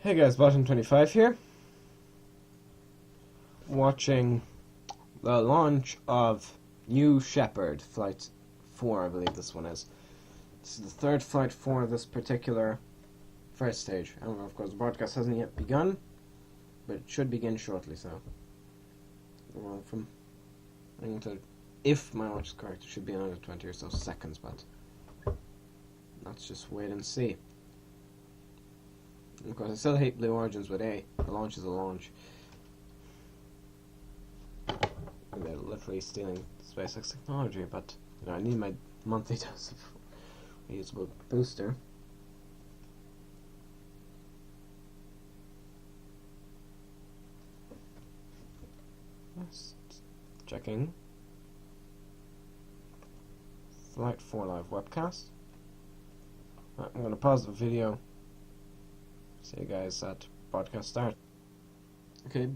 Hey guys, Bottom25 here. Watching the launch of New Shepard Flight 4, I believe this one is. This is the third Flight 4 of this particular first stage. And of course the broadcast hasn't yet begun, but it should begin shortly, so... Well, if my watch is correct, it should be another 20 or so seconds, but... let's just wait and see. Of course, I still hate Blue Origins with A. A launch is a launch. And they're literally stealing SpaceX technology, but you know, I need my monthly dose of reusable booster. Just checking. Flight 4 live webcast. Right, I'm going to pause the video. See you guys at broadcast start. Okay,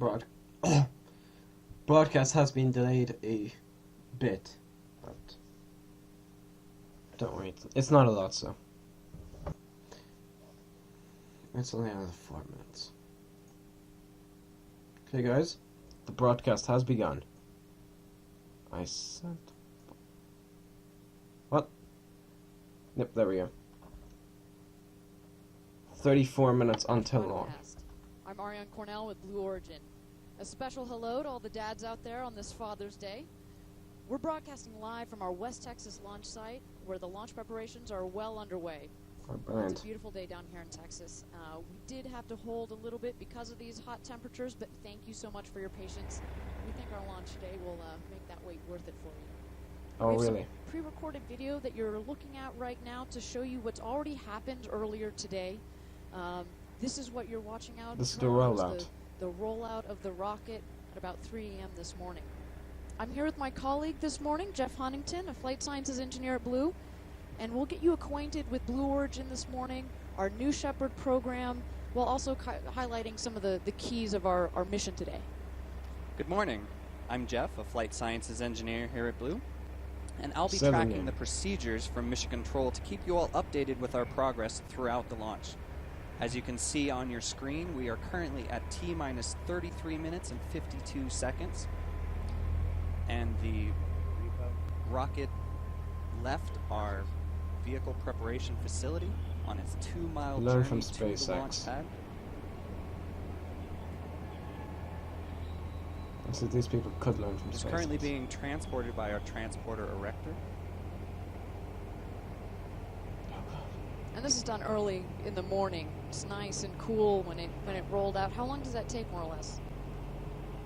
broadcast has been delayed a bit, but don't worry, it's not a lot, so it's only another 4 minutes. Okay guys, the broadcast has begun. I said... what? Yep, there we go. 34 minutes until launch. I'm Ariane Cornell with Blue Origin. A special hello to all the dads out there on this Father's Day. We're broadcasting live from our West Texas launch site, where the launch preparations are well underway. It's a beautiful day down here in Texas. We did have to hold a little bit because of these hot temperatures, but thank you so much for your patience. We think our launch today will make that wait worth it for you. Oh, we have really? some pre-recorded video that you're looking at right now to show you what's already happened earlier today. This is what you're watching out. This is the rollout. The rollout of the rocket at about 3 a.m. this morning. I'm here with my colleague this morning, Jeff Huntington, a flight sciences engineer at Blue, and we'll get you acquainted with Blue Origin this morning, our New Shepard program, while also highlighting some of the keys of our mission today. Good morning. I'm Jeff, a flight sciences engineer here at Blue, and I'll be tracking the procedures from Mission Control to keep you all updated with our progress throughout the launch. As you can see on your screen, we are currently at T-minus 33 minutes and 52 seconds. And the rocket left our vehicle preparation facility on its 2-mile journey from to the launch SpaceX. pad. So these people could learn from SpaceX. It's currently being transported by our transporter erector. And this is done early in the morning. It's nice and cool when it rolled out. How long does that take, more or less?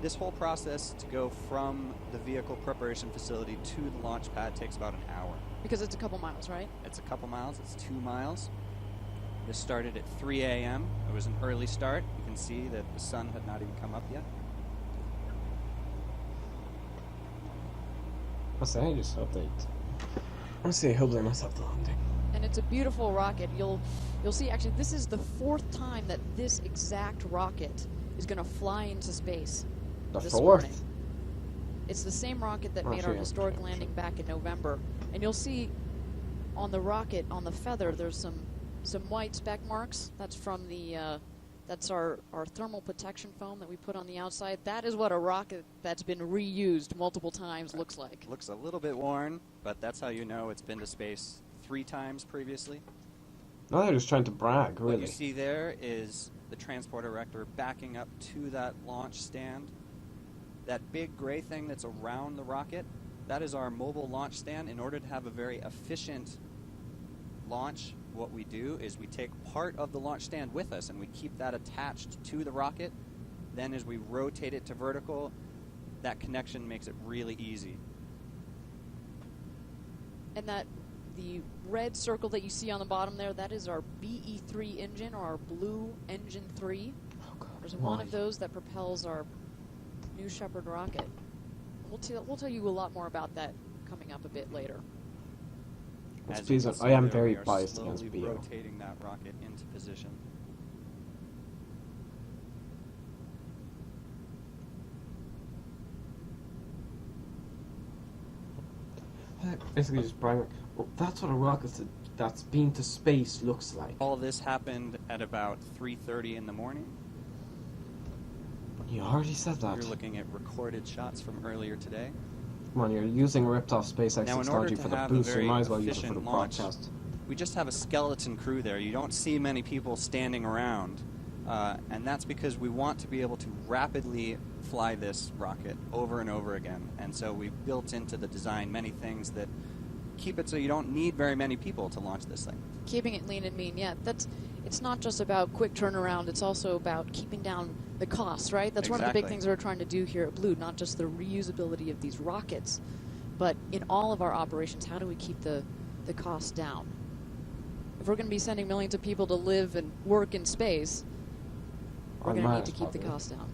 This whole process to go from the vehicle preparation facility to the launch pad takes about an hour. Because it's a couple miles, right? It's a couple miles. It's 2 miles. This started at 3 a.m. It was an early start. You can see that the sun had not even come up yet. I'll say I just update. I'll say I hope they mess up the landing. And it's a beautiful rocket. You'll see, actually, this is the 4th time that this exact rocket is going to fly into space. The this 4th? morning. It's the same rocket that made our historic landing back in November. And you'll see on the rocket, on the feather, there's some white speck marks. That's from the that's our thermal protection foam that we put on the outside. That is what a rocket that's been reused multiple times looks like. Looks a little bit worn, but that's how you know it's been to space 3 times previously. No, they're just trying to brag, really. What you see there is the transporter erector backing up to that launch stand. That big gray thing that's around the rocket, that is our mobile launch stand. In order to have a very efficient launch, what we do is we take part of the launch stand with us and we keep that attached to the rocket. Then as we rotate it to vertical, that connection makes it really easy. And the red circle that you see on the bottom there, that is our BE3 engine, or our Blue Engine 3. Oh God, there's one of those that propels our New Shepard rocket. We'll tell you a lot more about that coming up a bit later. I am very biased against BO. Rotating that rocket into position. Basically just bragging. Well, that's what a rocket's that's been to space looks like. All this happened at about 3:30 in the morning. You already said that. You're looking at recorded shots from earlier today. Come on, you're using ripped-off SpaceX Now, in order technology to for the have a boost, so very you might as well use it for efficient the launch, broadcast. we just have a skeleton crew there. You don't see many people standing around, and that's because we want to be able to rapidly fly this rocket over and over again. And so we've built into the design many things that keep it so you don't need very many people to launch this thing. Keeping it lean and mean, yeah. It's not just about quick turnaround, it's also about keeping down the costs, right? That's one of the big things we're trying to do here at Blue, not just the reusability of these rockets, but in all of our operations, how do we keep the costs down? If we're going to be sending millions of people to live and work in space, we're going to need to keep the costs down.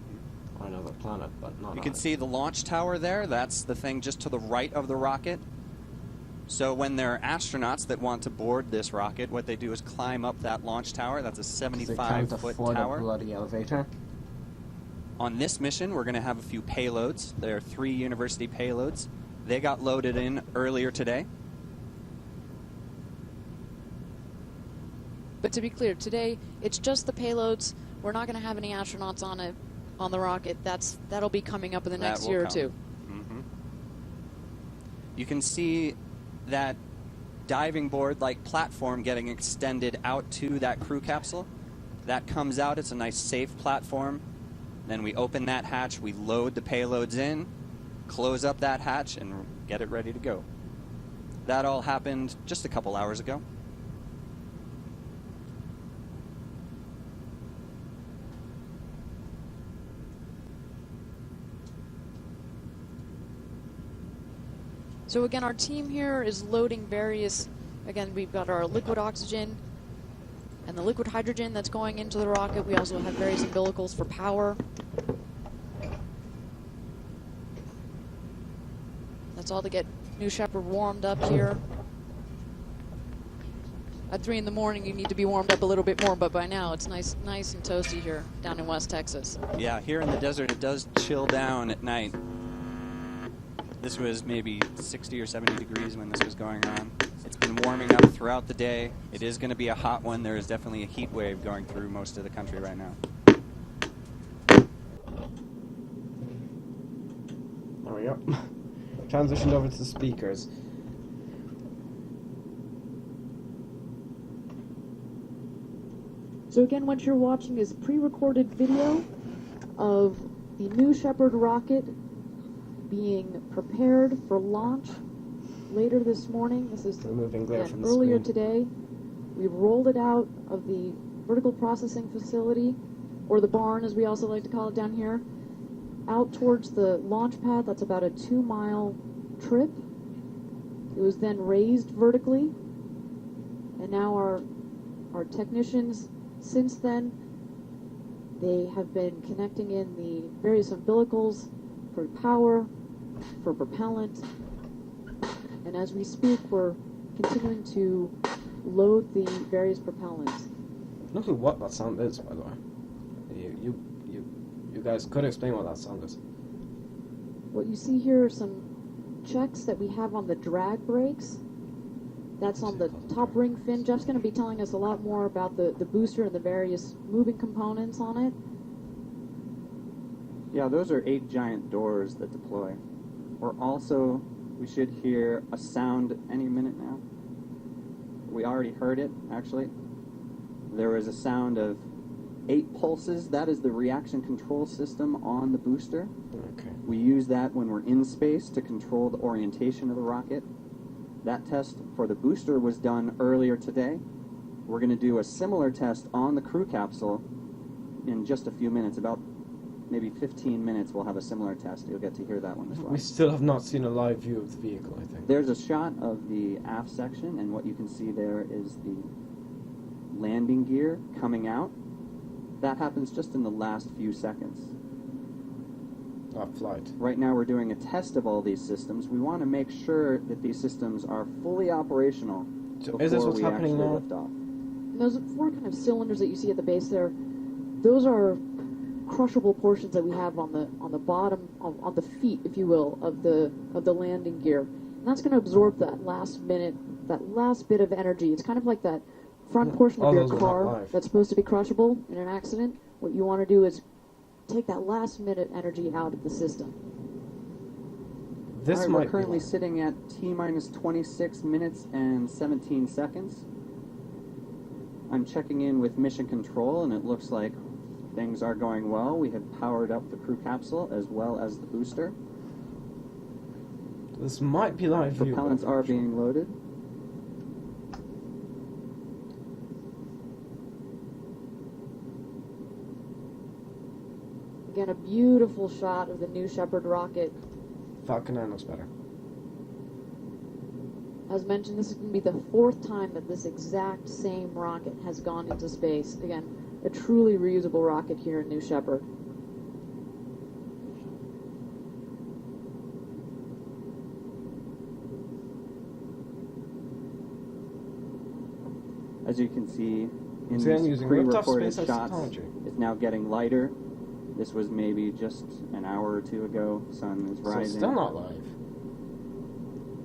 On another planet, but not. You can see the launch tower there. That's the thing just to the right of the rocket. So when there are astronauts that want to board this rocket, what they do is climb up that launch tower. That's a 75-foot tower. A bloody elevator. On this mission, we're going to have a few payloads. There are 3 university payloads. They got loaded in earlier today. But to be clear, today it's just the payloads. We're not going to have any astronauts on the rocket. That'll be coming up in the next year or two. Mm-hmm. You can see that diving board-like platform getting extended out to that crew capsule. That comes out. It's a nice safe platform. Then we open that hatch. We load the payloads in, close up that hatch, and get it ready to go. That all happened just a couple hours ago. So again, our team here is loading various, again, we've got our liquid oxygen and the liquid hydrogen that's going into the rocket. We also have various umbilicals for power. That's all to get New Shepard warmed up here. At 3 in the morning, you need to be warmed up a little bit more, but by now it's nice and toasty here down in West Texas. Yeah, here in the desert, it does chill down at night. This was maybe 60 or 70 degrees when this was going on. It's been warming up throughout the day. It is going to be a hot one. There is definitely a heat wave going through most of the country right now. There we go. Transitioned over to the speakers. So again, what you're watching is pre-recorded video of the New Shepard rocket being prepared for launch later this morning. This is removing glare from the earlier screen. today. We rolled it out of the vertical processing facility, or the barn as we also like to call it down here, out towards the launch pad. That's about a 2-mile trip. It was then raised vertically, and now our technicians since then, they have been connecting in the various umbilicals for power, for propellant, and as we speak, we're continuing to load the various propellants. No clue what that sound is, by the way. You guys could explain what that sound is. What you see here are some checks that we have on the drag brakes. That's on the top ring fin. Jeff's going to be telling us a lot more about the booster and the various moving components on it. Yeah, those are 8 giant doors that deploy. We should hear a sound any minute now. We already heard it, actually. There was a sound of 8 pulses. That is the reaction control system on the booster. Okay. We use that when we're in space to control the orientation of the rocket. That test for the booster was done earlier today. We're going to do a similar test on the crew capsule in just a few minutes. About maybe 15 minutes we'll have a similar test. You'll get to hear that one as well. We still have not seen a live view of the vehicle, I think. There's a shot of the aft section, and what you can see there is the landing gear coming out. That happens just in the last few seconds. Flight. Right now we're doing a test of all these systems. We want to make sure that these systems are fully operational So before is this what's we happening actually now? lift off. Those 4 kind of cylinders that you see at the base there, those are crushable portions that we have on the bottom, on the feet, if you will, of the landing gear. And that's going to absorb that last minute that last bit of energy. It's kind of like that front portion of your car that's supposed to be crushable in an accident. What you want to do is take that last minute energy out of the system. This we're currently sitting at T-minus 26 minutes and 17 seconds. I'm checking in with Mission Control, and it looks like things are going well. We have powered up the crew capsule as well as the booster. This might be live view. Propellants are being loaded. Again, a beautiful shot of the New Shepard rocket. Falcon 9 looks better. As mentioned, this is going to be the 4th time that this exact same rocket has gone into space. Again, a truly reusable rocket here in New Shepard. As you can see in these pre-recorded shots, it's now getting lighter. This was maybe just an hour or two ago. Sun is rising. So it's still not live.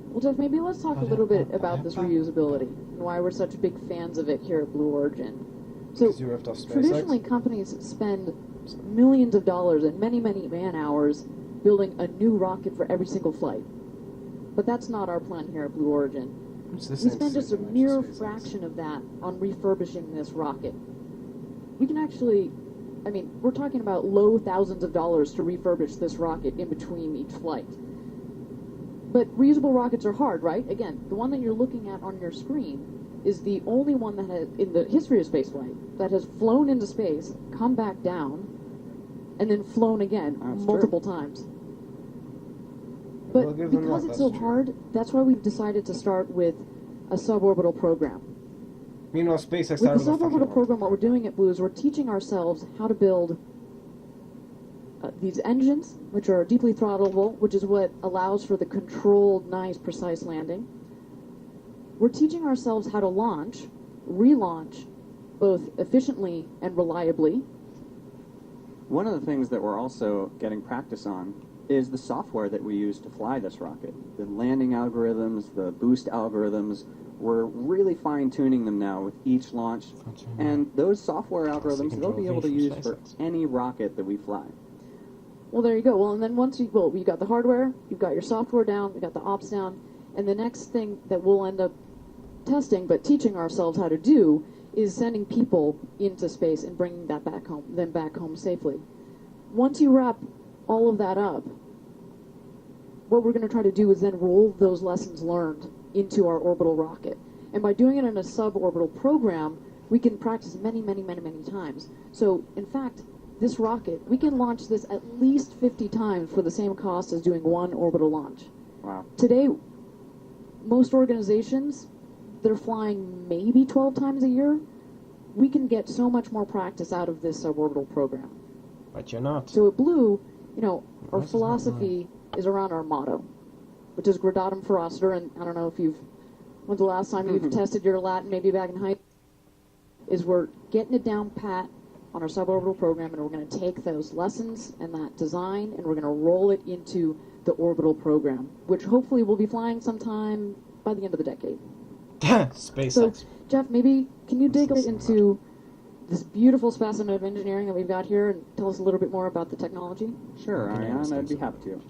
Well, Jeff, maybe let's talk a little bit about this reusability and why we're such big fans of it here at Blue Origin. So, traditionally, companies spend millions of dollars and many, many man-hours building a new rocket for every single flight. But that's not our plan here at Blue Origin. We spend just a mere fraction of that on refurbishing this rocket. We can actually, I mean, we're talking about low thousands of dollars to refurbish this rocket in between each flight. But reusable rockets are hard, right? Again, the one that you're looking at on your screen is the only one that has, in the history of spaceflight, that has flown into space, come back down, and then flown again multiple times. But because it's so hard, that's why we've decided to start with a suborbital program. Meanwhile, SpaceX with the suborbital program, what we're doing at Blue is we're teaching ourselves how to build these engines, which are deeply throttleable, which is what allows for the controlled, nice, precise landing. We're teaching ourselves how to launch, relaunch, both efficiently and reliably. One of the things that we're also getting practice on is the software that we use to fly this rocket. The landing algorithms, the boost algorithms, we're really fine-tuning them now with each launch. And those software algorithms, they'll be able to use for any rocket that we fly. Well, there you go. Well, and then once you got the hardware, you've got your software down, you've got the ops down, and the next thing that we'll end up testing, but teaching ourselves how to do, is sending people into space and bringing them back home safely. Once you wrap all of that up, what we're going to try to do is then roll those lessons learned into our orbital rocket. And by doing it in a suborbital program, we can practice many, many, many, many times. So, in fact, this rocket, we can launch this at least 50 times for the same cost as doing one orbital launch. Wow. Today, most organizations, they're flying maybe 12 times a year. We can get so much more practice out of this suborbital program. But you're not. So at Blue, our philosophy is around our motto, which is gradatum feroster, and I don't know if when's the last time you've tested your Latin, maybe back in high school, is we're getting it down pat on our suborbital program, and we're going to take those lessons and that design, and we're going to roll it into the orbital program, which hopefully we'll be flying sometime by the end of the decade. SpaceX. So, Jeff, maybe can you dig into this beautiful specimen of engineering that we've got here and tell us a little bit more about the technology? Sure, Ariane, I'd be happy to.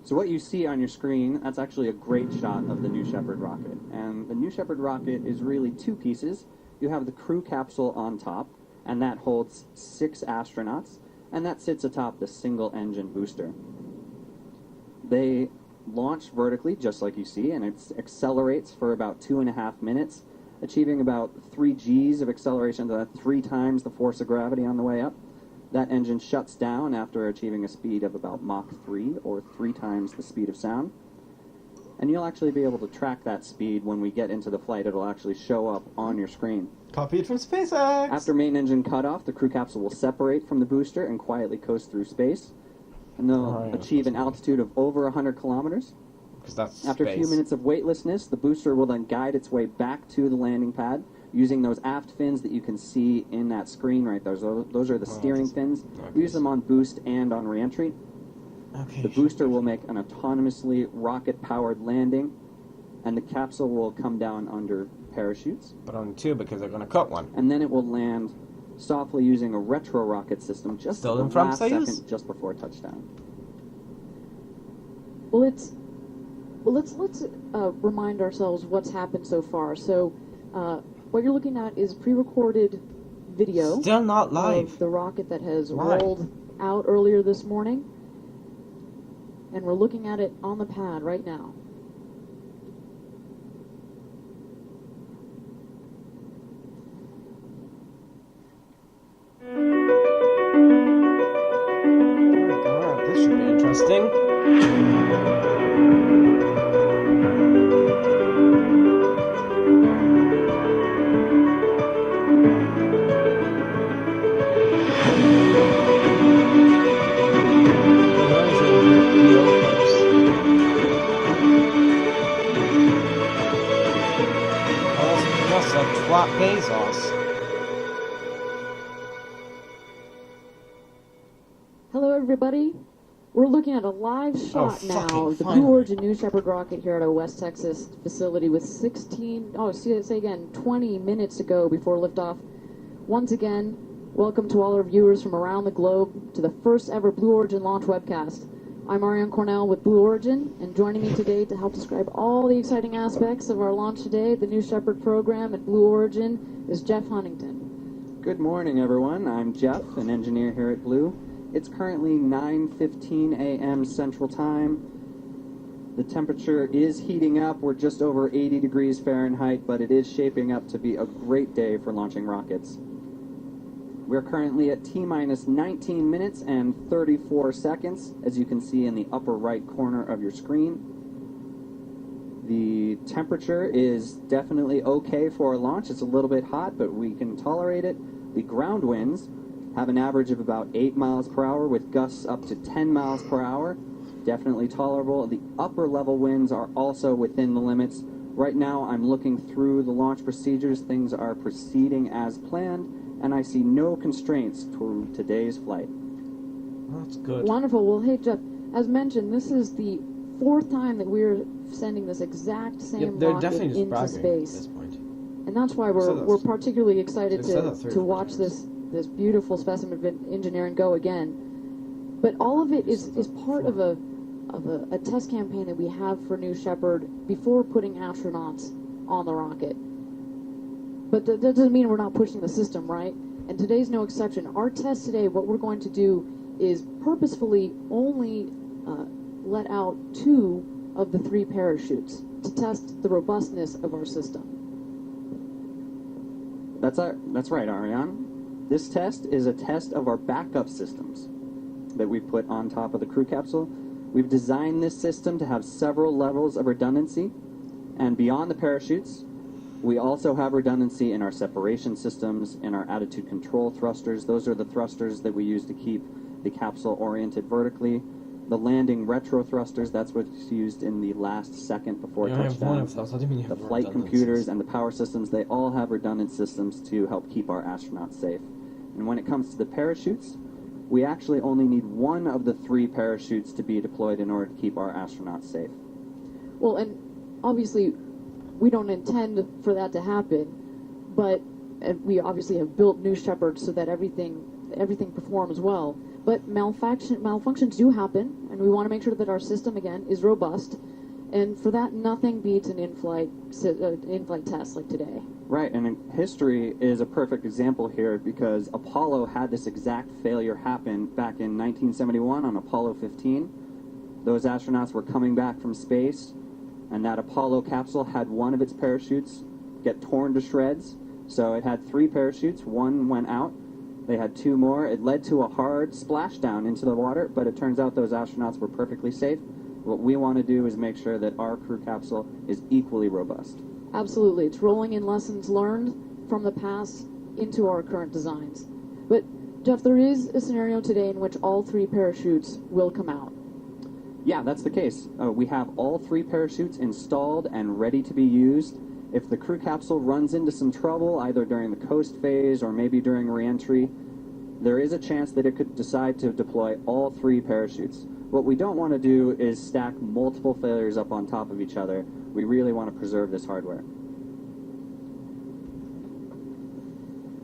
So what you see on your screen, that's actually a great shot of the New Shepard rocket. And the New Shepard rocket is really two pieces. You have the crew capsule on top, and that holds 6 astronauts, and that sits atop the single-engine booster. They launch vertically, just like you see, and it accelerates for about 2.5 minutes, achieving about 3 Gs of acceleration, 3 times the force of gravity on the way up. That engine shuts down after achieving a speed of about Mach 3, or 3 times the speed of sound. And you'll actually be able to track that speed when we get into the flight. It'll actually show up on your screen. Copied from SpaceX! After main engine cutoff, the crew capsule will separate from the booster and quietly coast through space. And they'll achieve an altitude of over 100 kilometers. After a few minutes of weightlessness, the booster will then guide its way back to the landing pad using those aft fins that you can see in that screen right there. Those are the steering fins. We use them on boost and on reentry. The booster will make an autonomously rocket-powered landing and the capsule will come down under parachutes. But only 2 because they're going to cut one. And then it will land softly using a retro rocket system just Still at in the from last Soyuz? second just before touchdown. Well, let's remind ourselves what's happened so far. So, what you're looking at is pre-recorded video. Still not live. Of the rocket that has Why? rolled out earlier this morning, and we're looking at it on the pad right now. This should be interesting. That's a twat Bezos. Hello, everybody. We're looking at a live shot now fucking of the finally. Blue Origin New Shepard rocket here at our West Texas facility with 20 minutes to go before liftoff. Once again, welcome to all our viewers from around the globe to the first ever Blue Origin launch webcast. I'm Ariane Cornell with Blue Origin, and joining me today to help describe all the exciting aspects of our launch today, the New Shepard program at Blue Origin, is Jeff Huntington. Good morning, everyone. I'm Jeff, an engineer here at Blue. It's currently 9:15 a.m. Central Time. The temperature is heating up. We're just over 80 degrees Fahrenheit, but it is shaping up to be a great day for launching rockets. We're currently at T-minus 19 minutes and 34 seconds, as you can see in the upper right corner of your screen. The temperature is definitely okay for a launch. It's a little bit hot, but we can tolerate it. The ground winds have an average of about 8 miles per hour with gusts up to 10 miles per hour. Definitely tolerable. The upper level winds are also within the limits. Right now I'm looking through the launch procedures. Things are proceeding as planned, and I see no constraints to today's flight. That's good. Wonderful. Well, hey, Jeff, as mentioned, this is the 4th time that we're sending this exact same they're rocket definitely just into bragging at space. this point. And that's why They've said that- we're particularly excited they've said that 3 or to 4 watch times. this beautiful specimen of engineering go again. But all of it is part of a test campaign that we have for New Shepard before putting astronauts on the rocket. But that doesn't mean we're not pushing the system, right? And today's no exception. Our test today, what we're going to do is purposefully only let out 2 of the 3 parachutes to test the robustness of our system. That's right, Ariane. This test is a test of our backup systems that we put on top of the crew capsule. We've designed this system to have several levels of redundancy, and beyond the parachutes, we also have redundancy in our separation systems, in our attitude control thrusters. Those are the thrusters that we use to keep the capsule oriented vertically. The landing retro thrusters, that's what's used in the last second before You only have one touchdown. of those. What do you mean you The have flight redundancies? computers and the power systems, they all have redundant systems to help keep our astronauts safe. And when it comes to the parachutes, we actually only need 1 of the 3 parachutes to be deployed in order to keep our astronauts safe. Well, and obviously, we don't intend for that to happen, but we obviously have built New Shepard so that everything performs well. But malfunctions do happen, and we want to make sure that our system, again, is robust. And for that, nothing beats an in-flight test like today. Right, and history is a perfect example here because Apollo had this exact failure happen back in 1971 on Apollo 15. Those astronauts were coming back from space, and that Apollo capsule had 1 of its parachutes get torn to shreds. So it had 3 parachutes, 1 went out. They had 2 more. It led to a hard splashdown into the water, but it turns out those astronauts were perfectly safe. What we want to do is make sure that our crew capsule is equally robust. Absolutely. It's rolling in lessons learned from the past into our current designs. But, Jeff, there is a scenario today in which all 3 parachutes will come out. Yeah, that's the case. We have all 3 parachutes installed and ready to be used. If the crew capsule runs into some trouble, either during the coast phase or maybe during re-entry, there is a chance that it could decide to deploy all 3 parachutes. What we don't want to do is stack multiple failures up on top of each other. We really want to preserve this hardware.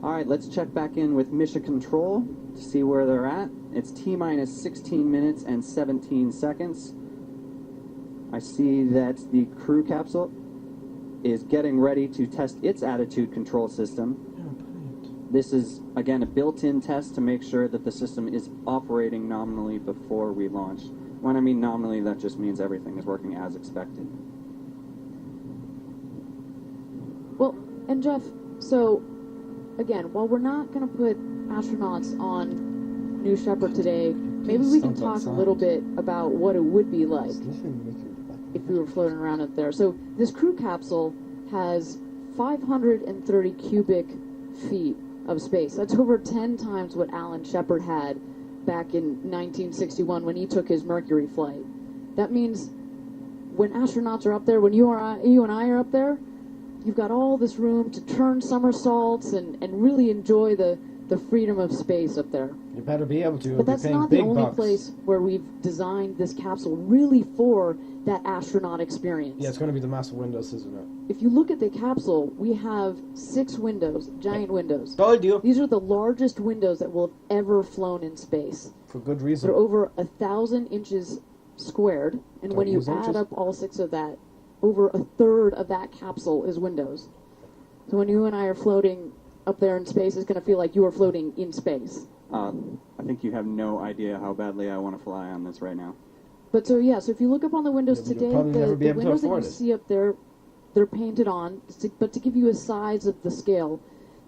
All right, let's check back in with Mission Control to see where they're at. It's T-minus 16 minutes and 17 seconds. I see that the crew capsule is getting ready to test its attitude control system. This is, again, a built-in test to make sure that the system is operating nominally before we launch. When I mean nominally, that just means everything is working as expected. Well, and Jeff, so again, while we're not going to put astronauts on New Shepard today, maybe we can talk a little bit about what it would be like if we were floating around up there. So this crew capsule has 530 cubic feet of space. That's over 10 times what Alan Shepard had back in 1961 when he took his Mercury flight. That means when astronauts are up there, when you and I are up there, you've got all this room to turn somersaults and really enjoy the freedom of space up there. You better be able to. But that's not the only place where we've designed this capsule really for that astronaut experience. Yeah, it's going to be the massive windows, isn't it? If you look at the capsule, we have 6 windows, giant windows. Told you. These are the largest windows that will have ever flown in space. For good reason. They're over 1,000 inches squared, and when you add up all 6 of that, over a third of that capsule is windows. So when you and I are floating up there in space, it's going to feel like you are floating in space. I think you have no idea how badly I want to fly on this right now. But so if you look up on the windows today, the windows that you see up there, they're painted on, but to give you a size of the scale,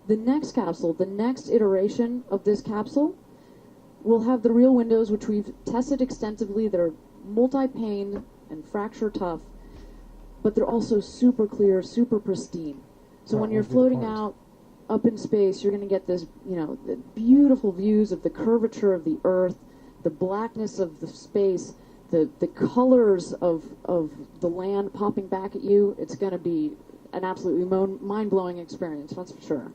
the next capsule, the next iteration of this capsule, will have the real windows, which we've tested extensively. They're multi-pane and fracture tough, but they're also super clear, super pristine. So when you're floating out up in space, you're going to get this, the beautiful views of the curvature of the Earth, the blackness of the space, the colors of the land popping back at you. It's going to be an absolutely mind-blowing experience, that's for sure.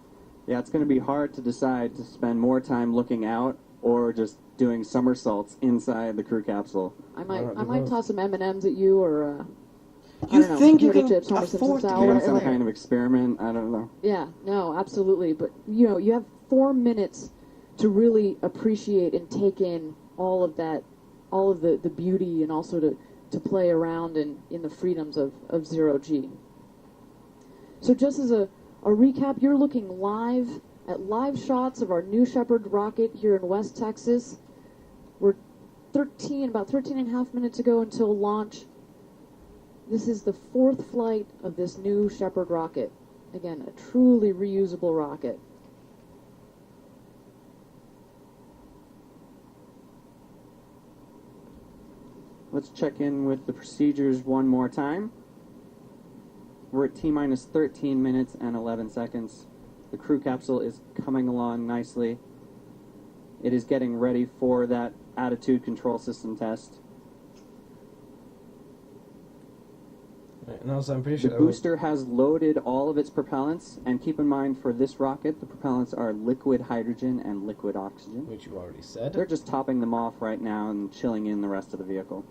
Yeah, it's going to be hard to decide to spend more time looking out or just doing somersaults inside the crew capsule. I might toss some M&Ms at you, or you think you can chips, afford to do some kind of experiment? I don't know. Yeah, no, absolutely. But you have 4 minutes to really appreciate and take in all of that, all of the beauty, and also to play around in the freedoms of 0G. So just as a recap, you're looking live at live shots of our New Shepard rocket here in West Texas. We're about 13 and a half minutes ago until launch. This is the 4th flight of this New Shepard rocket. Again, a truly reusable rocket. Let's check in with the procedures one more time. We're at T-minus 13 minutes and 11 seconds. The crew capsule is coming along nicely. It is getting ready for that attitude control system test. And also, I'm pretty sure the booster has loaded all of its propellants, and keep in mind for this rocket, the propellants are liquid hydrogen and liquid oxygen. Which you already said. They're just topping them off right now and chilling in the rest of the vehicle.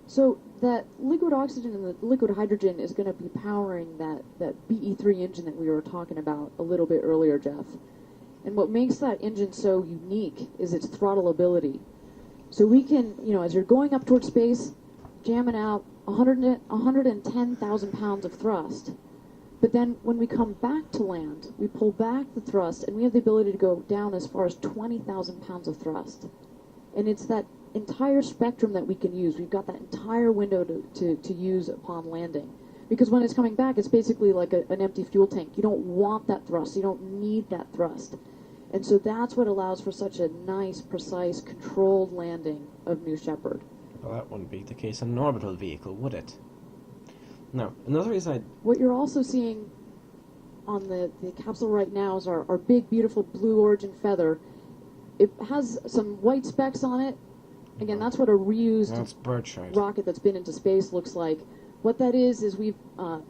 So that liquid oxygen and the liquid hydrogen is going to be powering that BE-3 engine that we were talking about a little bit earlier, Jeff. And what makes that engine so unique is its throttle ability. So we can, as you're going up towards space, jamming out 110,000 pounds of thrust. But then when we come back to land, we pull back the thrust, and we have the ability to go down as far as 20,000 pounds of thrust. And it's that entire spectrum that we can use. We've got that entire window to use upon landing. Because when it's coming back, it's basically like an empty fuel tank. You don't want that thrust. You don't need that thrust. And so that's what allows for such a nice, precise, controlled landing of New Shepard. Well, that wouldn't be the case in an orbital vehicle, would it? No. Another reason What you're also seeing on the capsule right now is our big, beautiful Blue Origin feather. It has some white specks on it. Again, that's what a reused rocket that's been into space looks like. What that is we've, on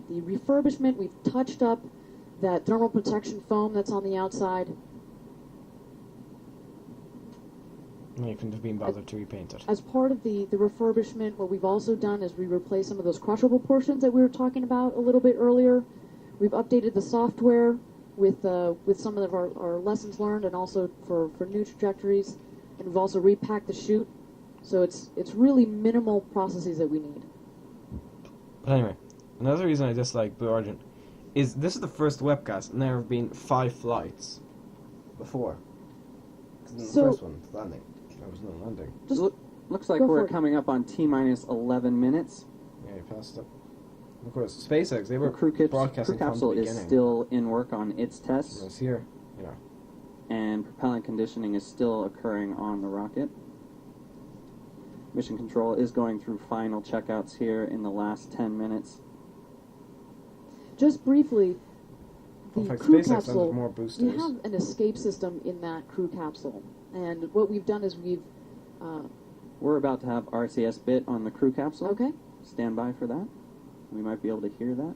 the refurbishment, we've touched up that thermal protection foam that's on the outside. And you couldn't have been bothered to repaint it. As part of the refurbishment, what we've also done is we replaced some of those crushable portions that we were talking about a little bit earlier. We've updated the software with some of our lessons learned, and also for new trajectories. And we've also repacked the chute. So it's really minimal processes that we need. But anyway, another reason I dislike Blue Origin is this is the first webcast, and there have been 5 flights before. 'Cause in the first one, landing. There was no landing. Just looks like go we're for it. coming up on T-minus 11 minutes. Yeah, you passed it. Of course, SpaceX, they were The crew broadcasting from capsule the is beginning. still in work on its It tests, was here, yeah. and propellant conditioning is still occurring on the rocket. Mission Control is going through final checkouts here in the last 10 minutes. Just briefly, In the fact, crew SpaceX capsule, wanted more we boosters. have an escape system in that crew capsule. And what we've done is We're about to have RCS bit on the crew capsule. okay, Stand by for that. We might be able to hear that.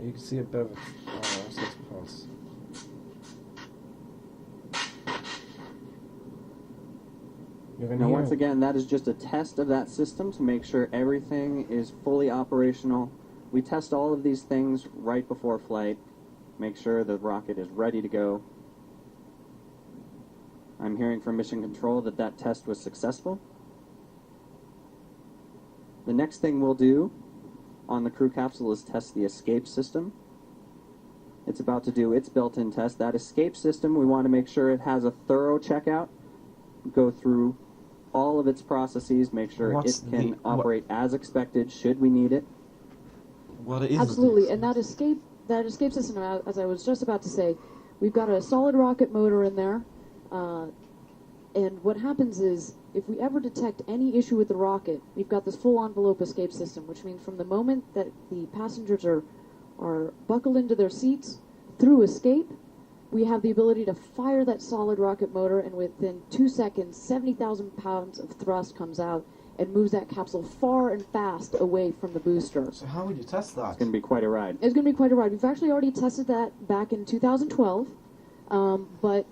You can see a bit of a RCS pulse. You have any Now, here? once again, that is just a test of that system to make sure everything is fully operational. We test all of these things right before flight, make sure the rocket is ready to go. I'm hearing from Mission Control that that test was successful. The next thing we'll do on the crew capsule is test the escape system. It's about to do its built-in test. That escape system, we want to make sure it has a thorough checkout, go through all of its processes, make sure What's it can the- operate as expected should we need it. What is absolutely. this? And that escape system, as I was just about to say, we've got a solid rocket motor in there. And what happens is, if we ever detect any issue with the rocket, we've got this full envelope escape system, which means from the moment that the passengers are buckled into their seats through escape, we have the ability to fire that solid rocket motor, and within 2 seconds, 70,000 pounds of thrust comes out and moves that capsule far and fast away from the booster. So how would you test that? It's going to be quite a ride. It's going to be quite a ride. We've actually already tested that back in 2012, but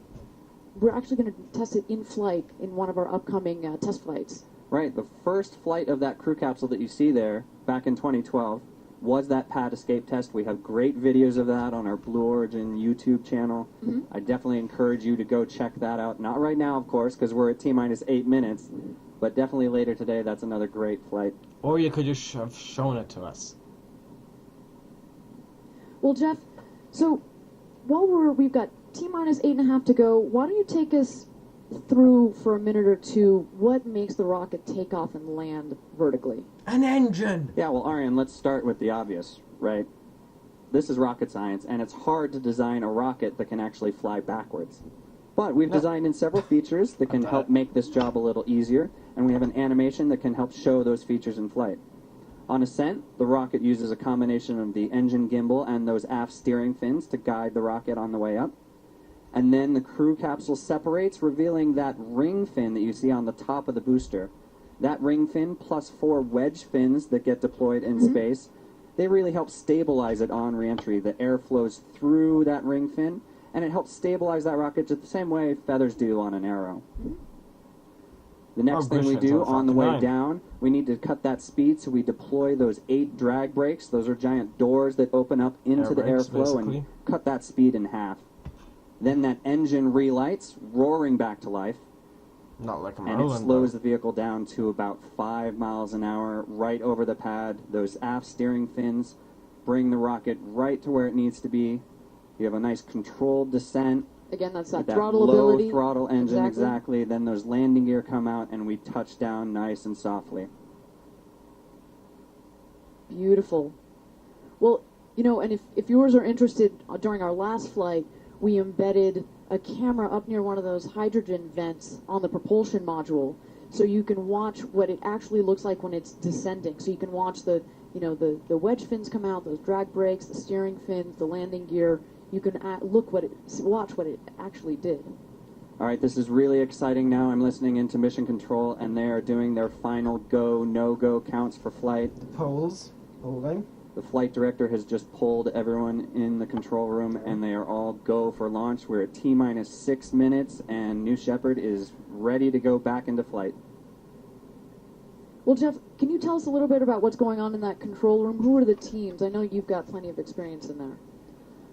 we're actually going to test it in flight in one of our upcoming test flights. Right, the first flight of that crew capsule that you see there back in 2012 was that pad escape test. We have great videos of that on our Blue Origin YouTube channel. Mhm. I definitely encourage you to go check that out. Not right now, of course, because we're at T-minus 8 minutes, but definitely later today. That's another great flight. Or you could just have shown it to us. Well, Jeff, so while we've got T-minus 8.5 to go, why don't you take us through for a minute or two what makes the rocket take off and land vertically? An engine! Yeah, well, Arian, let's start with the obvious, right? This is rocket science, and it's hard to design a rocket that can actually fly backwards. But we've designed in several features that can help make this job a little easier, and we have an animation that can help show those features in flight. On ascent, the rocket uses a combination of the engine gimbal and those aft steering fins to guide the rocket on the way up. And then the crew capsule separates, revealing that ring fin that you see on the top of the booster. That ring fin plus 4 wedge fins that get deployed in space, they really help stabilize it on reentry. The air flows through that ring fin, and it helps stabilize that rocket just the same way feathers do on an arrow. The next thing we do on the way down, we need to cut that speed, so we deploy those 8 drag brakes. Those are giant doors that open up into the brakes, airflow basically. and cut that speed in half. Then that engine relights, roaring back to life, Not like a and it Merlin, slows though. the vehicle down to about 5 miles an hour, right over the pad. Those aft steering fins bring the rocket right to where it needs to be. You have a nice controlled descent. Again, that's With that that throttle low ability. throttle engine, Exactly. exactly. Then those landing gear come out, and we touch down nice and softly. Beautiful. Well, you know, and if viewers are interested, during our last flight, we embedded a camera up near one of those hydrogen vents on the propulsion module, so you can watch what it actually looks like when it's descending. So you can watch the wedge fins come out, those drag brakes, the steering fins, the landing gear. You can watch what it actually did. All right, this is really exciting now. I'm listening into Mission Control, and they are doing their final go, no-go counts for flight. The poles holding. The flight director has just pulled everyone in the control room, and they are all go for launch. We're at T-minus 6 minutes, and New Shepard is ready to go back into flight. Well, Jeff, can you tell us a little bit about what's going on in that control room? Who are the teams? I know you've got plenty of experience in there.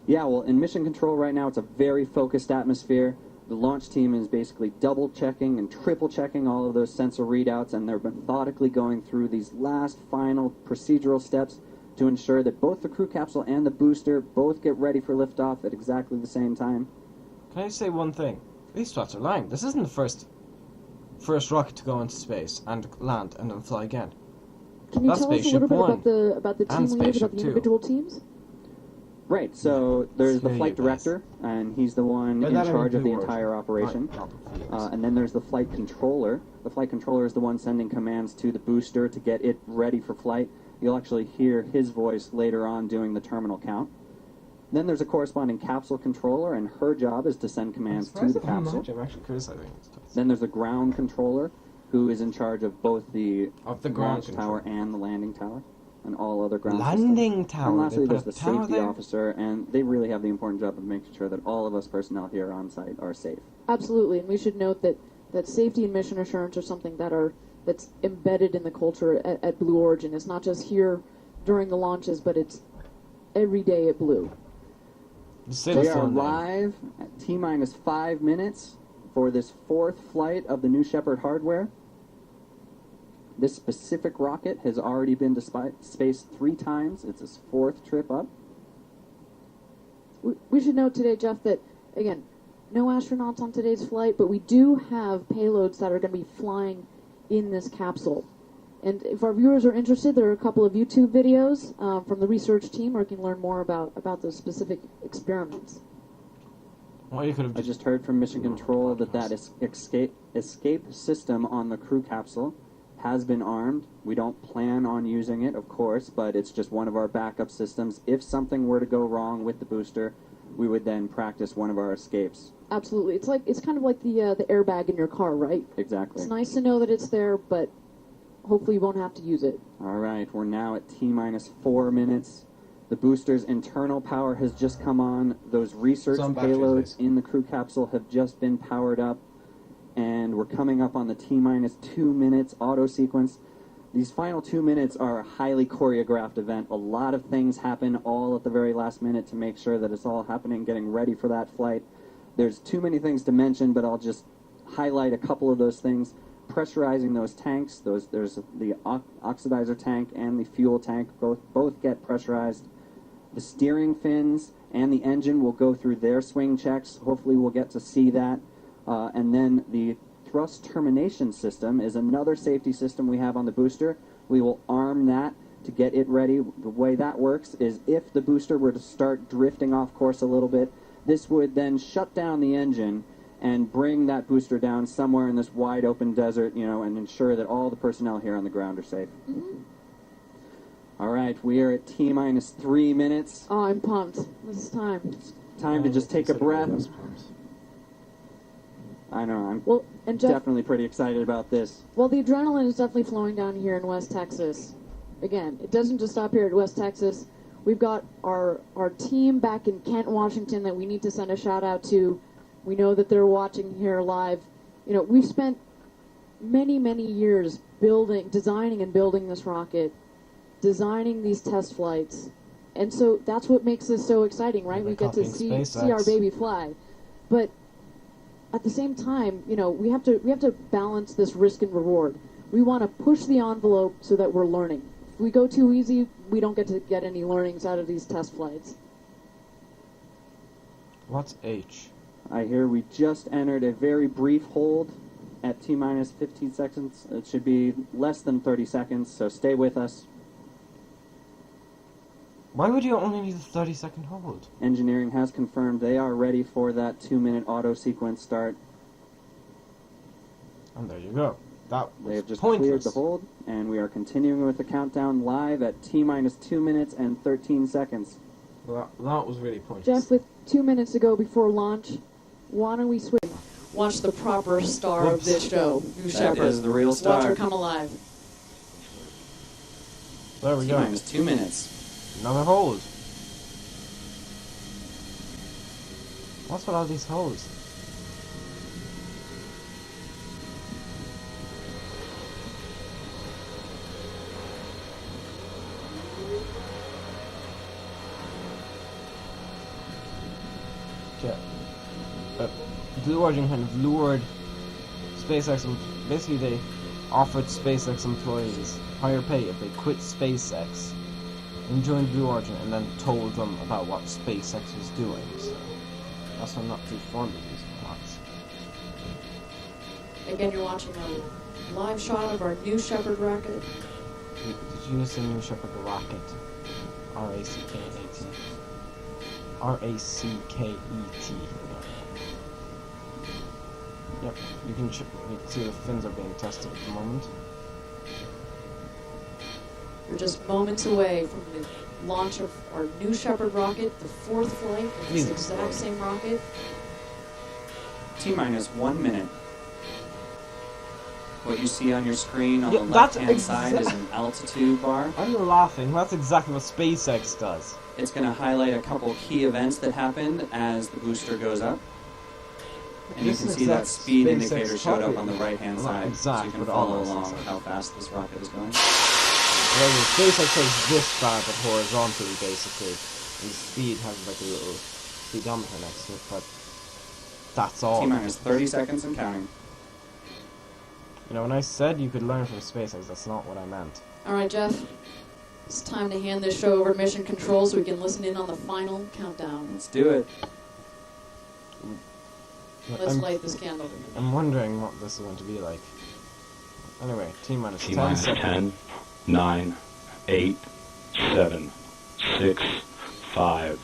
Yeah, well, in Mission Control right now, it's a very focused atmosphere. The launch team is basically double-checking and triple-checking all of those sensor readouts, and they're methodically going through these last final procedural steps to ensure that both the crew capsule and the booster both get ready for liftoff at exactly the same time. Can I say one thing? These twats are lying. This isn't the first rocket to go into space and land and then fly again. Can you That's tell us a Spaceship little bit One. about the team And leaders, Spaceship about the Two. individual teams? Right, so there's the There flight you guys. director, and he's the one By in that I mean charge of the Blue entire Origin. operation. Right, And then there's the flight controller. The flight controller is the one sending commands to the booster to get it ready for flight. You'll actually hear his voice later on doing the terminal count. Then there's a corresponding capsule controller, and her job is to send commands to the capsule. I'm actually criticizing this. Then there's the ground controller, who is in charge of both the Of the ground launch tower control. and the landing tower, and all other ground Landing systems. tower. And lastly, They put there's a the tower safety there? officer, and they really have the important job of making sure that all of us personnel here on site are safe. Absolutely, and we should note that safety and mission assurance are something that's embedded in the culture at Blue Origin. It's not just here during the launches, but it's every day at Blue. We are live at T-minus 5 minutes for this fourth flight of the New Shepard hardware. This specific rocket has already been to space 3 times. It's its 4th trip up. We should note today, Jeff, that, again, no astronauts on today's flight, but we do have payloads that are going to be flying in this capsule. And if our viewers are interested, there are a couple of YouTube videos from the research team where you can learn more about those specific experiments. Well, you could have I just heard from Mission Control that escape system on the crew capsule has been armed. We don't plan on using it, of course, but it's just one of our backup systems. If something were to go wrong with the booster, we would then practice one of our escapes. Absolutely. It's kind of like the airbag in your car, right? Exactly. It's nice to know that it's there, but hopefully you won't have to use it. All right, we're now at T-minus 4 minutes. The booster's internal power has just come on. Those research Some batteries, payloads please. in the crew capsule have just been powered up, and we're coming up on the T-minus 2 minutes auto sequence. These final 2 minutes are a highly choreographed event. A lot of things happen all at the very last minute to make sure that it's all happening, getting ready for that flight. There's too many things to mention, but I'll just highlight a couple of those things. Pressurizing those tanks, there's the oxidizer tank and the fuel tank, both get pressurized. The steering fins and the engine will go through their swing checks. Hopefully we'll get to see that. And then the thrust termination system is another safety system we have on the booster. We will arm that to get it ready. The way that works is if the booster were to start drifting off course a little bit, this would then shut down the engine and bring that booster down somewhere in this wide open desert, and ensure that all the personnel here on the ground are safe. Mm-hmm. All right, we are at T-minus 3 minutes. Oh, I'm pumped. This is time. Time to just take a breath. I know, I'm Well, and Jeff, definitely pretty excited about this. well, the adrenaline is definitely flowing down here in West Texas. Again, it doesn't just stop here at West Texas. We've got our team back in Kent, Washington that we need to send a shout out to. We know that they're watching here live. We've spent many, many years designing and building this rocket, designing these test flights. And so that's what makes this so exciting, right? We get to see our baby fly. But at the same time, we have to balance this risk and reward. We want to push the envelope so that we're learning. If we go too easy, we don't get any learnings out of these test flights. What's H? I hear we just entered a very brief hold at T-minus 15 seconds. It should be less than 30 seconds, so stay with us. Why would you only need a 30-second hold? Engineering has confirmed they are ready for that 2-minute auto sequence start. And there you go. That was They have just pointless. cleared the hold, and we are continuing with the countdown live at T-minus 2 minutes and 13 seconds. Well, that was really pointless. Jeff, with 2 minutes to go before launch, why don't we switch? Watch the proper star of this show, New That Shepard. is the real Watch star. her come alive. There we go. T-minus 2 minutes. Another hold. What's with all these holes? Okay. Blue Origin kind of lured SpaceX, basically they offered SpaceX employees higher pay if they quit SpaceX and joined Blue Origin, and then told them about what SpaceX was doing. So that's why I'm not too fond of these plots. Again, you're watching a live shot of our New Shepard rocket. Did you say New Shepard rocket? R-A-C-K-E-T. R-A-C-K-E-T. Yep, you can see the fins are being tested at the moment. We're just moments away from the launch of our New Shepard rocket, the fourth flight of this exact same rocket. T-minus 1 minute. What you see on your screen on Yeah, the that's left-hand side is an altitude bar. I'm laughing. That's exactly what SpaceX does. It's going to highlight a couple key events that happened as the booster goes up. And you can see that speed indicator showed up on the right-hand side, so you can follow along how fast this rocket is going. Well, the SpaceX takes this bar, but horizontally, basically, and the speed has like a little speedometer next to it, but that's all. T-minus 30 seconds and counting. You know, when I said you could learn from SpaceX, that's not what I meant. All right, Jeff. It's time to hand this show over to Mission Control so we can listen in on the final countdown. Let's do it. Let's light this candle. I'm wondering what this is going to be like. Anyway, T-minus 10 T-minus seconds. 10, 9, 8, 7, 6, 5,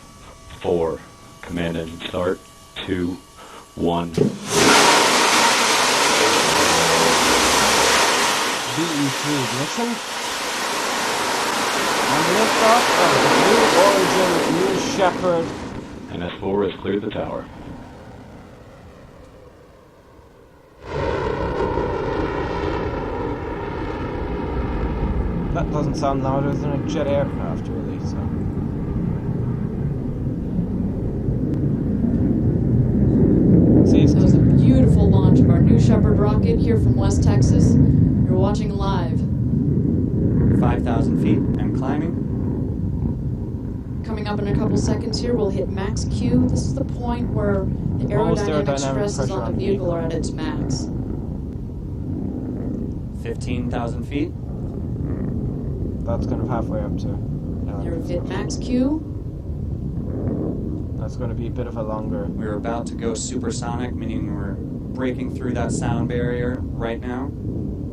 4, command engine start, 2, 1. BE3 ignition. And liftoff of the Blue Origin New Shepard. And S4 has cleared the tower. That doesn't sound louder than a jet aircraft, really, so. See, That was a beautiful launch of our New Shepard rocket here from West Texas. You're watching live. 5,000 feet and climbing. Coming up in a couple seconds here, we'll hit max Q. This is the point where the Almost aerodynamic aerodynamic stresses pressure on the vehicle are at its max. 15,000 feet. that's kind of halfway up to. Here we've hit max Q. That's going to be a bit of a longer. We're about to go supersonic, meaning we're breaking through that sound barrier right now.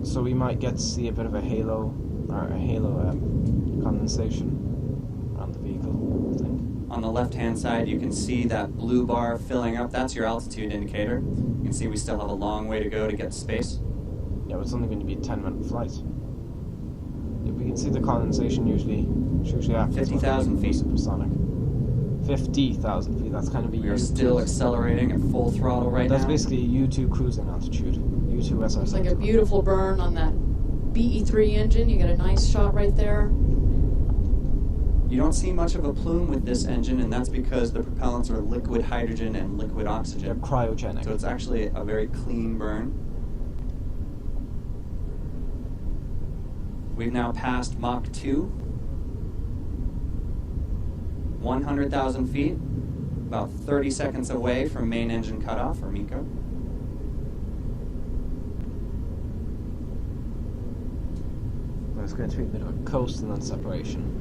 So we might get to see a bit of a halo, or a halo condensation around the vehicle, I think. On the left-hand side, you can see that blue bar filling up. That's your altitude indicator. You can see we still have a long way to go to get to space. Yeah, but it's only going to be a 10-minute flight. Yeah, we can see the condensation usually after 50,000 feet. Supersonic. 50,000 feet. That's kind of a We are U2. still accelerating at full throttle right That's now. basically a U2 cruising altitude. U2 SR. It's like a beautiful burn on that BE3 engine. You get a nice shot right there. You don't see much of a plume with this engine, and that's because the propellants are liquid hydrogen and liquid They're oxygen. cryogenic. So it's actually a very clean burn. We've now passed Mach 2. 100,000 feet, about 30 seconds away from main engine cutoff, or MECO. There's going to be a bit of a coast and then separation.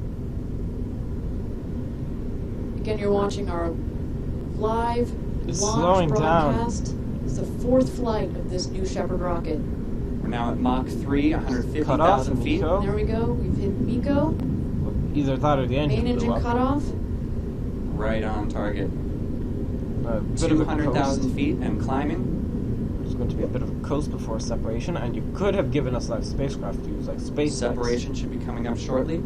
Again, you're watching our live It's launch slowing down. broadcast. It's the fourth flight of this New Shepard rocket. We're now at Mach 3, Cut off 150,000 and feet. MECO. There we go. We've hit MECO. Either that or the engine Main blew engine up. cutoff. Right on target. A bit of a 200,000 coast. feet and climbing. There's going to be a bit of a coast before separation, and you could have given us like spacecraft views, like space. Separation should be coming up shortly.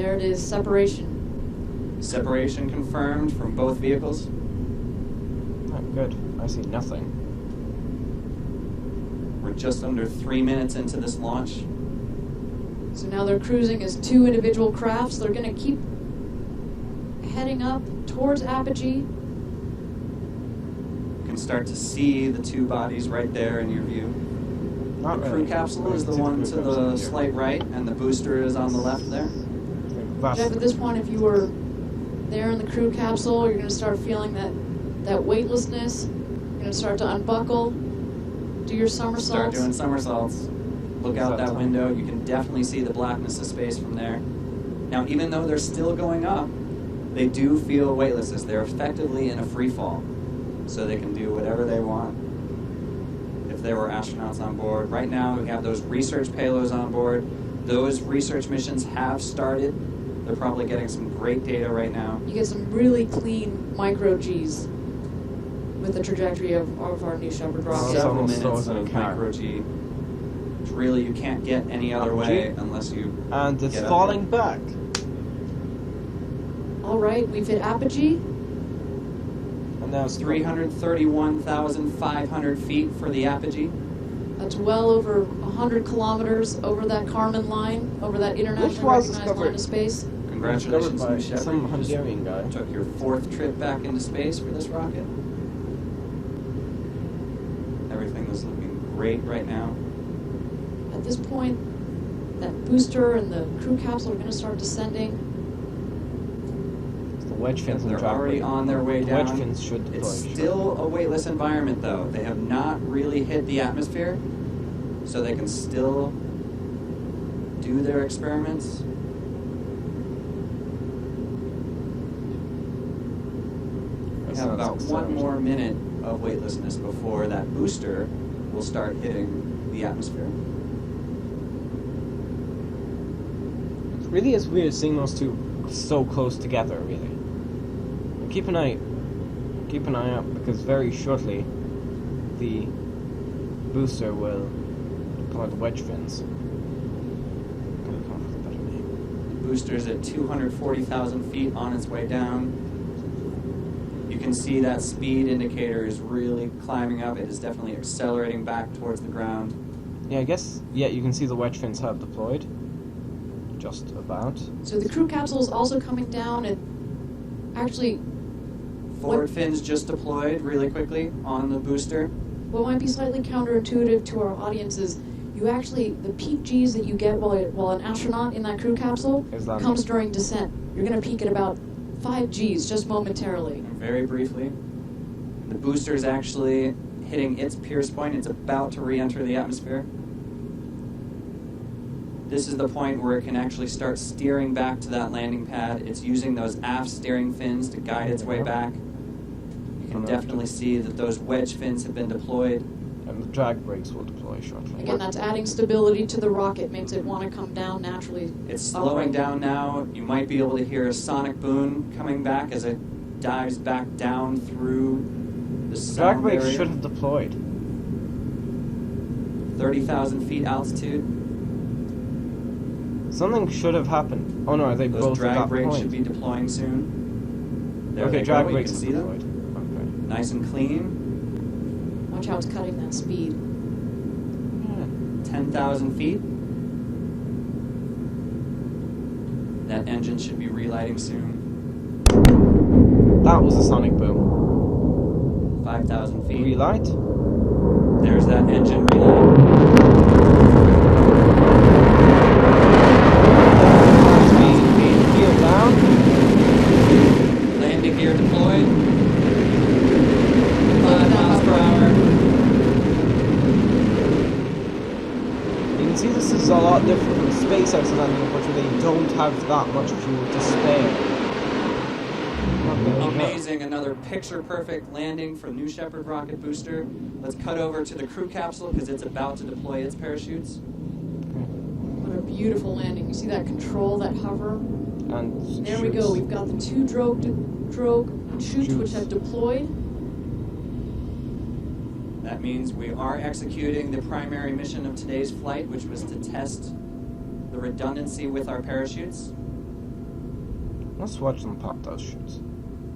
there it is, separation. Separation confirmed from both vehicles. Oh, good. I see nothing. We're just under 3 minutes into this launch. So now they're cruising as two individual crafts. They're going to keep heading up towards Apogee. You can start to see the two bodies right there in your view. Not The really. crew capsule is the See one crew to capsule the here. slight right, and the booster is on the left there. That's Jeff, at this point, if you were there in the crew capsule, you're going to start feeling that weightlessness. You're going to start to unbuckle, do your Start somersaults. doing somersaults. Look out that Somersault. window. You can definitely see the blackness of space from there. Now, even though they're still going up, they do feel weightlessness. They're effectively in a free fall, so they can do whatever they want. If there were astronauts on board. Right now, we have those research payloads on board. Those research missions have started. They're probably getting some great data right now. You get some really clean micro Gs with the trajectory of our New Shepard Wow. rocket. Several almost minutes slower than of a car. micro G. Which really, you can't get any other way unless you... And it's Get up falling back. All right, we've hit Apogee. And now it's 331,500 feet for the apogee. That's well over 100 kilometers over that Kármán line, over that internationally was recognized discovered- line of space. Congratulations, discovered by New Shepard. some You just Hungarian guy. took your 4th trip back into space for this rocket. Everything is looking great right now. At this point, that booster and the crew capsule are going to start descending. The wedge fins and They're drag already brake. on their way The down. wedge fins should deploy. It's still a weightless environment, though. They have not really hit the atmosphere, so they can still do their experiments. We have about 1 more minute of weightlessness before that booster will start hitting the atmosphere. It really is weird seeing those two so close together, really. And keep an eye out, because very shortly the booster will deploy the wedge fins. Gotta come up with a better name. The booster's at 240,000 feet on its way down. You can see that speed indicator is really climbing up. It is definitely accelerating back towards the ground. Yeah, I guess, yeah, you can see the wedge fins have deployed. Just about. So the crew capsule is also coming down, and actually, Forward fins just deployed really quickly on the booster. what might be slightly counterintuitive to our audience is the peak Gs that you get while an astronaut in that crew capsule Is landing. comes during descent. You're going to peak at about 5 Gs just momentarily. Very briefly. The booster is actually hitting its pierce point. It's about to re-enter the atmosphere. This is the point where it can actually start steering back to that landing pad. It's using those aft steering fins to guide its way back. You can definitely see that those wedge fins have been deployed. And the drag brakes will deploy shortly. Again, that's adding stability to the rocket, makes it want to come down naturally. It's slowing down now. You might be able to hear a sonic boom coming back as it dives back down through the The drag sound brakes area. should have deployed. 30,000 feet altitude. Something should have happened. Oh no, are they Those both at drag that brakes point? should be deploying soon. There Okay, they drag go. You brakes can have see them. deployed. Okay. Nice and clean. Watch how it's cutting that speed. Yeah. 10,000 feet. That engine should be relighting soon. That was a sonic boom. 5,000 feet. Relight? There's that engine relight. Gear down. Landing gear deployed. 5 miles per hour. You can see this is a lot different from SpaceX landing, unfortunately they don't have that much fuel to spare. Amazing, another picture-perfect landing for New Shepard rocket booster. Let's cut over to the crew capsule because it's about to deploy its parachutes. What a beautiful landing. You see that control, that hover? And There we go. We've got the two drogue chutes which Chutes. have deployed. That means we are executing the primary mission of today's flight, which was to test the redundancy with our parachutes. Let's watch them pop those chutes.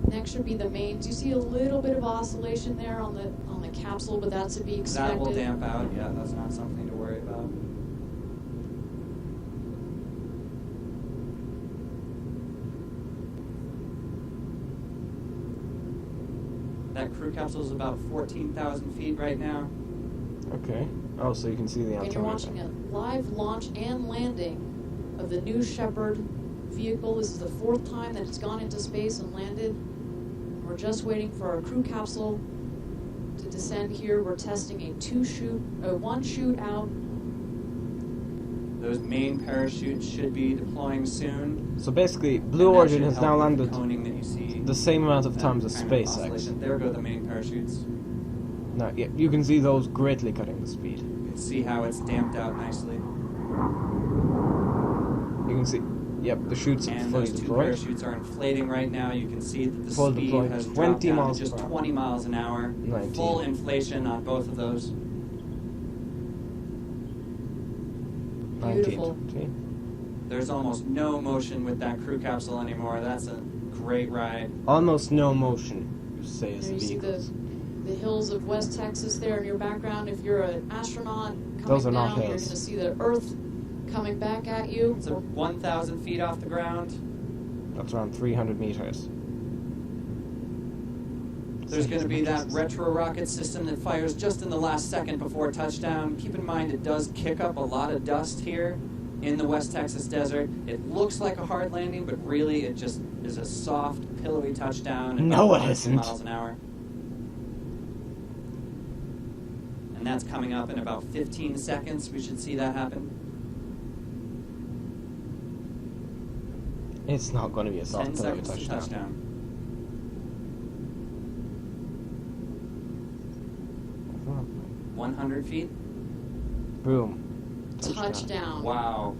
Next should be the mains. You see a little bit of oscillation there on the capsule, but that's to be expected. That will damp out. Yeah, that's not something to worry about. That crew capsule is about 14,000 feet right now. Okay. Oh, so you can see the And you're watching a live launch and landing of the New Shepard vehicle. This is the 4th time that it's gone into space and landed. We're just waiting for our crew capsule to descend here. We're testing a 1 chute out. Those main parachutes should be deploying soon. So basically, Blue Origin has now landed coning that you see, the same amount of times as kind of SpaceX. oscillation. There go the main parachutes. Now, yeah, you can see those greatly cutting the speed. You can see how it's damped out nicely. You can see, yep, the chutes are And fully those 2 deployed. parachutes are inflating right now. You can see that the Full speed deployment, has 20 dropped down miles to just per hour. 20 miles an hour. 19. Full inflation on both of those. Beautiful. 19. See? There's almost no motion with that crew capsule anymore. That's a great ride. Almost no motion, you say, as There the you see vehicles. the hills of West Texas there in your background. If you're an astronaut coming Those are not down, you're hills. going to see the Earth coming back at you. It's 1,000 feet off the ground. That's around 300 meters. There's going to be that retro rocket system that fires just in the last second before touchdown. Keep in mind it does kick up a lot of dust here in the West Texas desert. It looks like a hard landing, but really it just is a soft, pillowy touchdown at No, about it 2 isn't. miles an hour. And that's coming up in about 15 seconds. We should see that happen. It's not going to be a 10 soft pillowy seconds to touchdown. touchdown. 100 feet. Boom. Touchdown. Wow.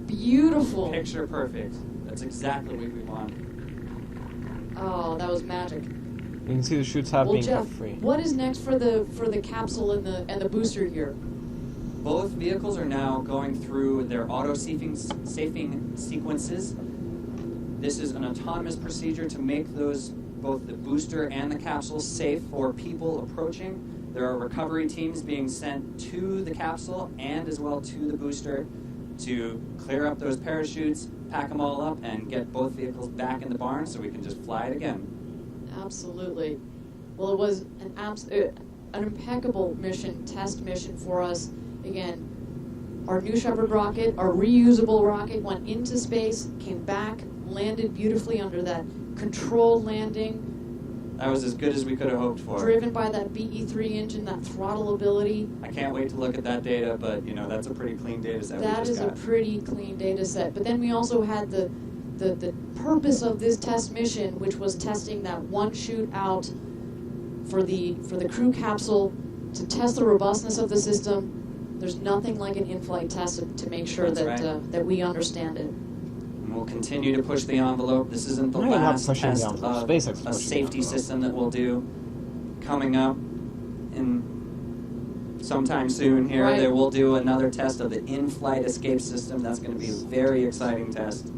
Beautiful. Picture perfect. That's exactly what we want. Oh, that was magic. You can see the chutes have Well, been Jeff, cut free. what is next for the capsule and the booster here? Both vehicles are now going through their auto-safing sequences. This is an autonomous procedure to make both the booster and the capsule safe for people approaching. There are recovery teams being sent to the capsule and as well to the booster to clear up those parachutes, pack them all up, and get both vehicles back in the barn so we can just fly it again. Absolutely. Well, it was an impeccable test mission for us. Again, our New Shepard rocket, our reusable rocket, went into space, came back, landed beautifully under that controlled landing. That was as good as we could have hoped for. Driven by that BE-3 engine, that throttle ability. I can't wait to look at that data, but that's a pretty clean data set we That just is got. a pretty clean data set. But then we also had the purpose of this test mission, which was testing that 1 chute out for the crew capsule to test the robustness of the system. There's nothing like an in-flight test to make sure That's that right. that we understand it. And we'll continue to push the envelope. This isn't the No, you're not last pushing the test envelope. of SpaceX is a pushing the safety envelope. system that we'll do coming up in sometime soon here. Right. There we'll do another test of the in-flight escape system. That's going to be a very exciting test.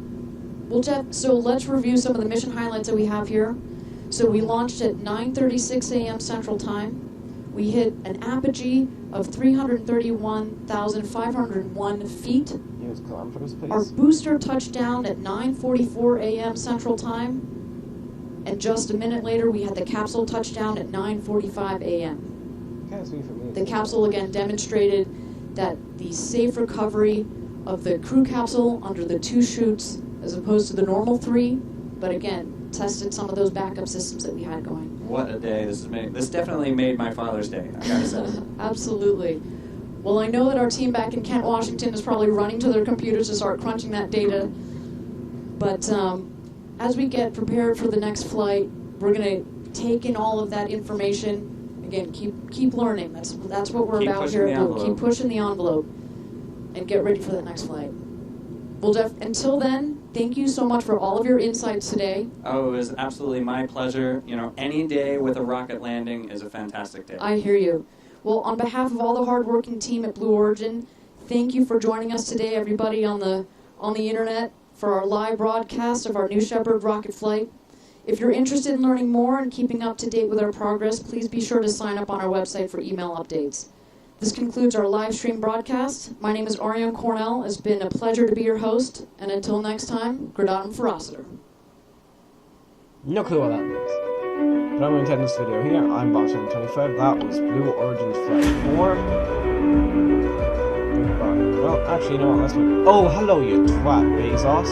Well, Jeff, so let's review some of the mission highlights that we have here. So we launched at 9:36 a.m. Central Time. We hit an apogee of 331,501 feet. Use kilometers, please. Our booster touched down at 9:44 a.m. Central Time. And just a minute later, we had the capsule touchdown at 9:45 a.m. Can't speak for me. The capsule again demonstrated that the safe recovery of the crew capsule under the 2 chutes as opposed to the normal 3, but again, tested some of those backup systems that we had going. What a day this has made. This definitely made my Father's Day, I gotta say. Absolutely. Well, I know that our team back in Kent, Washington is probably running to their computers to start crunching that data. But as we get prepared for the next flight, we're going to take in all of that information. Again, keep learning. That's what we're Keep about pushing here the at Blue. envelope. Keep pushing the envelope and get ready for that next flight. Well, Jeff, until then, thank you so much for all of your insights today. Oh, it was absolutely my pleasure. Any day with a rocket landing is a fantastic day. I hear you. Well, on behalf of all the hardworking team at Blue Origin, thank you for joining us today, everybody on the internet. for our live broadcast of our New Shepard rocket flight. If you're interested in learning more and keeping up to date with our progress, please be sure to sign up on our website for email updates. This concludes our live stream broadcast. My name is Orion Cornell. It's been a pleasure to be your host, and until next time, Gradatum Ferociter. No clue what that means. But I'm going to end this video here. I'm Bob725. That was Blue Origin Flight 4. Goodbye. Well, actually, you know what? Let's look. Oh, hello, you twat, Bezos.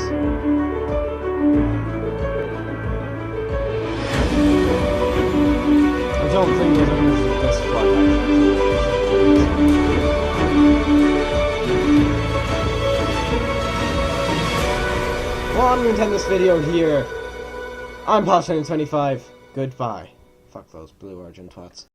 I don't think there's any for this flight, actually. Well, I'm going to end this video here. I'm Bob725. Goodbye. Fuck those Blue Origin twats.